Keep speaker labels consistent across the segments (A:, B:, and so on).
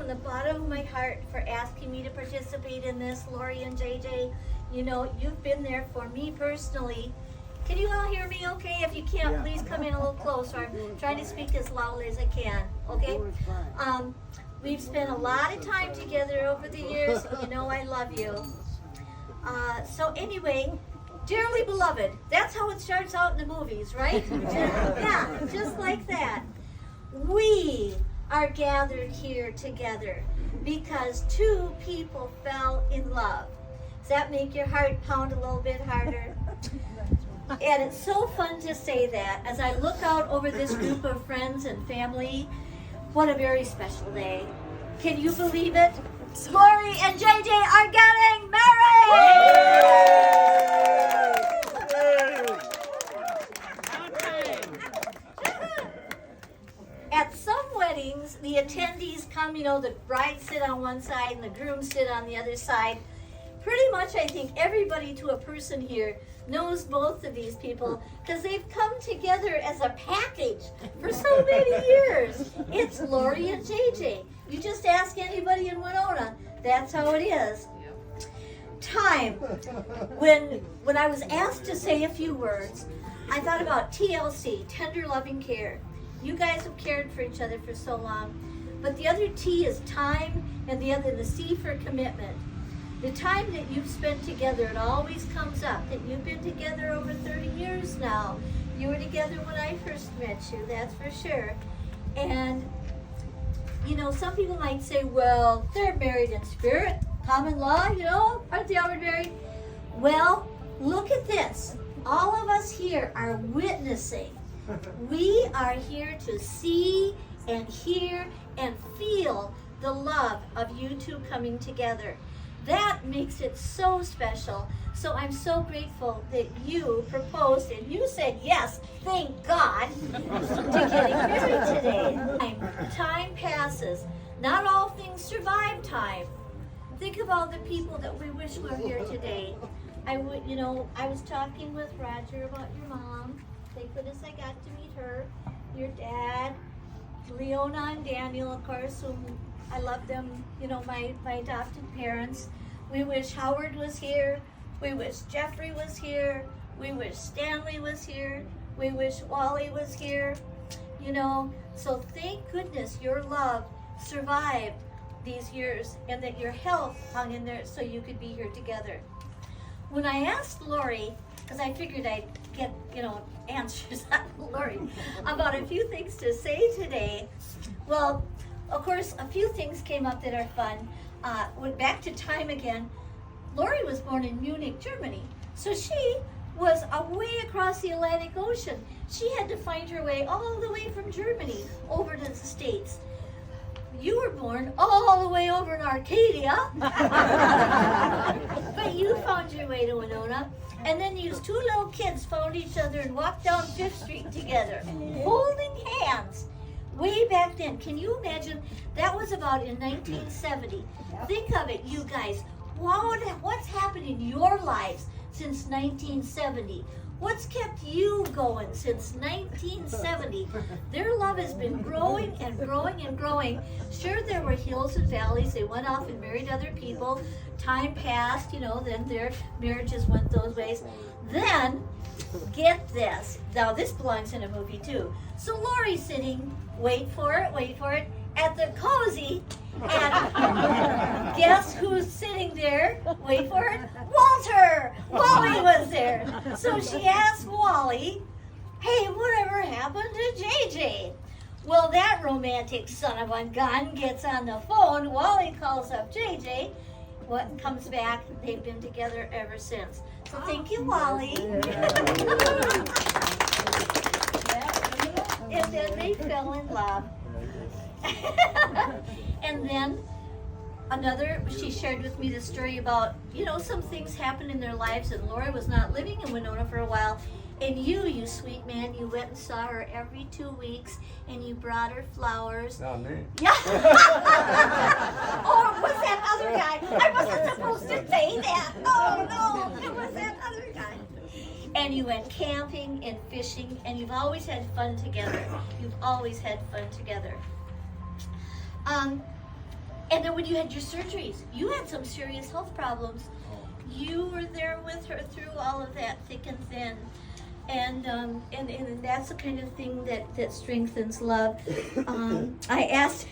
A: from the bottom of my heart for asking me to participate in this, Lori and JJ. You know, you've been there for me personally. Can you all hear me okay? If you can't, please come in a little closer. I'm trying to speak as loudly as I can, okay? We've spent a lot of time together over the years. You know I love you. So anyway, dearly beloved, that's how it starts out in the movies, right? Yeah, just like that. We are gathered here together because two people fell in love. Does that make your heart pound a little bit harder? And it's so fun to say that as I look out over this group of friends and family. What a very special day. Can you believe it? Lori and JJ are getting married! At some weddings, the attendees come, you know, the bride sit on one side and the groom sit on the other side. Pretty much, I think everybody to a person here knows both of these people because they've come together as a package for so many years. It's Lori and JJ. You just ask anybody in Winona, that's how it is. Time. When I was asked to say a few words, I thought about TLC, tender loving care. You guys have cared for each other for so long, but the other T is time, and the C for commitment. The time that you've spent together, it always comes up that you've been together over 30 years now. You were together when I first met you, that's for sure. And, you know, some people might say, well, they're married in spirit, common law, you know, aren't they already married? Well, look at this. All of us here are witnessing. We are here to see and hear and feel the love of you two coming together. That makes it so special. So I'm so grateful that you proposed and you said yes, thank God, to getting married today. Time passes. Not all things survive time. Think of all the people that we wish were here today. I was talking with Roger about your mom. Thank goodness I got to meet her. Your dad, Leona and Daniel, of course, whom I love them, you know, my adopted parents. We wish Howard was here. We wish Jeffrey was here. We wish Stanley was here. We wish Wally was here. You know, so thank goodness your love survived these years and that your health hung in there so you could be here together. When I asked Lori, because I figured I'd get, you know, answers on Lori about a few things to say today, well, of course, a few things came up that are fun. Went back to time again. Lori was born in Munich, Germany. So she was away across the Atlantic Ocean. She had to find her way all the way from Germany over to the States. You were born all the way over in Arcadia. But you found your way to Winona. And then you two little kids found each other and walked down 5th Street together, holding hands. Way back then, can you imagine? That was about in 1970. Think of it, you guys. What's happened in your lives since 1970? What's kept you going since 1970? Their love has been growing and growing and growing. Sure, there were hills and valleys. They went off and married other people. Time passed, you know, then their marriages went those ways. Then, get this. Now, this belongs in a movie, too. So Lori's sitting, wait for it, at the cozy. And guess who's sitting there? Wait for it. Walter! Wally was there. So she asked Wally, hey, whatever happened to JJ? Well, that romantic son of a gun gets on the phone. Wally calls up JJ. What comes back? They've been together ever since. So thank you, Wally. And then they fell in love. And then she shared with me the story about, you know, some things happened in their lives, and Lori was not living in Winona for a while. And you sweet man, you went and saw her every 2 weeks, and you brought her flowers.
B: Not me.
A: Yeah. Or was that other guy? I wasn't supposed to say that. Oh, no, it was that other guy. And you went camping and fishing, and you've always had fun together. You've always had fun together. And then when you had your surgeries, you had some serious health problems. You were there with her through all of that, thick and thin. And that's the kind of thing that strengthens love. I asked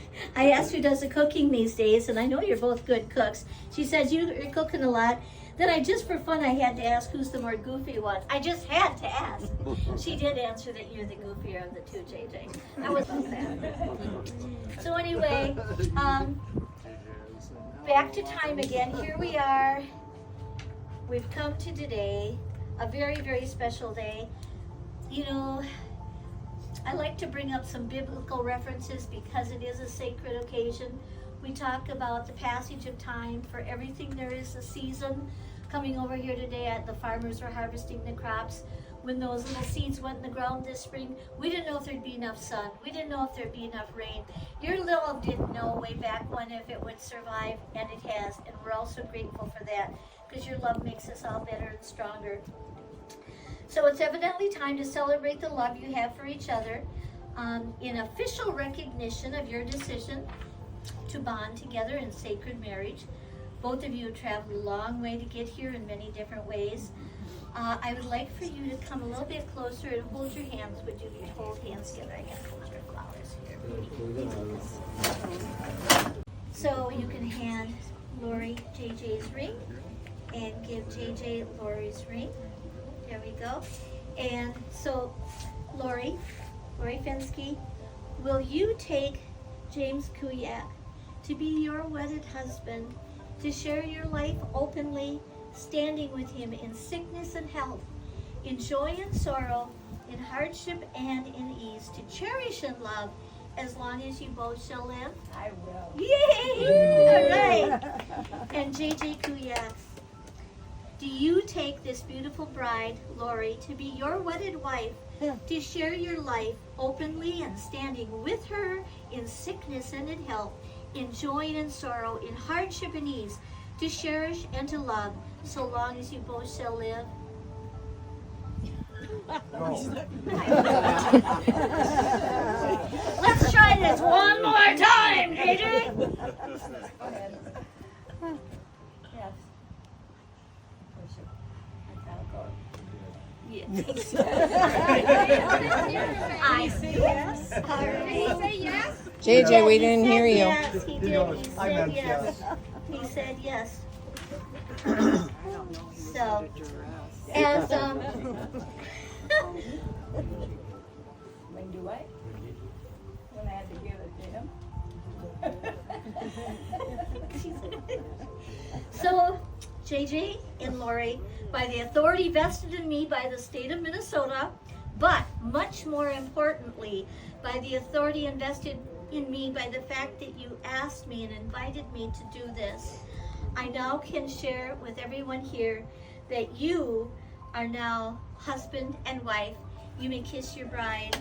A: who does the cooking these days, and I know you're both good cooks. She says you're cooking a lot. Then just for fun, I had to ask who's the more goofy one. I just had to ask. She did answer that you're the goofier of the two, JJ. I was like that. So anyway, back to time again. Here we are. We've come to today, a very, very special day. You know, I like to bring up some biblical references because it is a sacred occasion. We talk about the passage of time. For everything there is a season. Coming over here today, the farmers were harvesting the crops. When those little seeds went in the ground this spring, we didn't know if there'd be enough sun. We didn't know if there'd be enough rain. Your love didn't know way back when if it would survive, and it has. And we're also grateful for that because your love makes us all better and stronger. So it's evidently time to celebrate the love you have for each other in official recognition of your decision to bond together in sacred marriage. Both of you have traveled a long way to get here in many different ways. I would like for you to come a little bit closer and hold your hands. Would you hold hands together? I got to hold your flowers here. So you can hand Lori JJ's ring and give JJ Lori's ring. There we go. And so Lori Fensky, will you take James Kujak to be your wedded husband, to share your life openly, standing with him in sickness and health, in joy and sorrow, in hardship and in ease, to cherish and love as long as you both shall live?
B: I will.
A: Yay! All right. And JJ Kujak, do you take this beautiful bride, Lori, to be your wedded wife, to share your life openly and standing with her in sickness and in health, in joy and in sorrow, in hardship and ease, to cherish and to love, so long as you both shall live? Let's try this one more time, AJ.
B: Go ahead. Yes.
A: Yes.
B: I say yes.
A: All right.
B: Say yes.
C: JJ, we didn't hear you.
A: Yes, he did. He
D: I
A: said
D: meant
A: yes.
D: yes.
A: He said yes. So, as
B: When do I? When I had to give it to him.
A: So, JJ and Lori, by the authority vested in me by the state of Minnesota, but much more importantly, by the authority invested in me by the fact that you asked me and invited me to do this, I now can share with everyone here that you are now husband and wife. You may kiss your bride.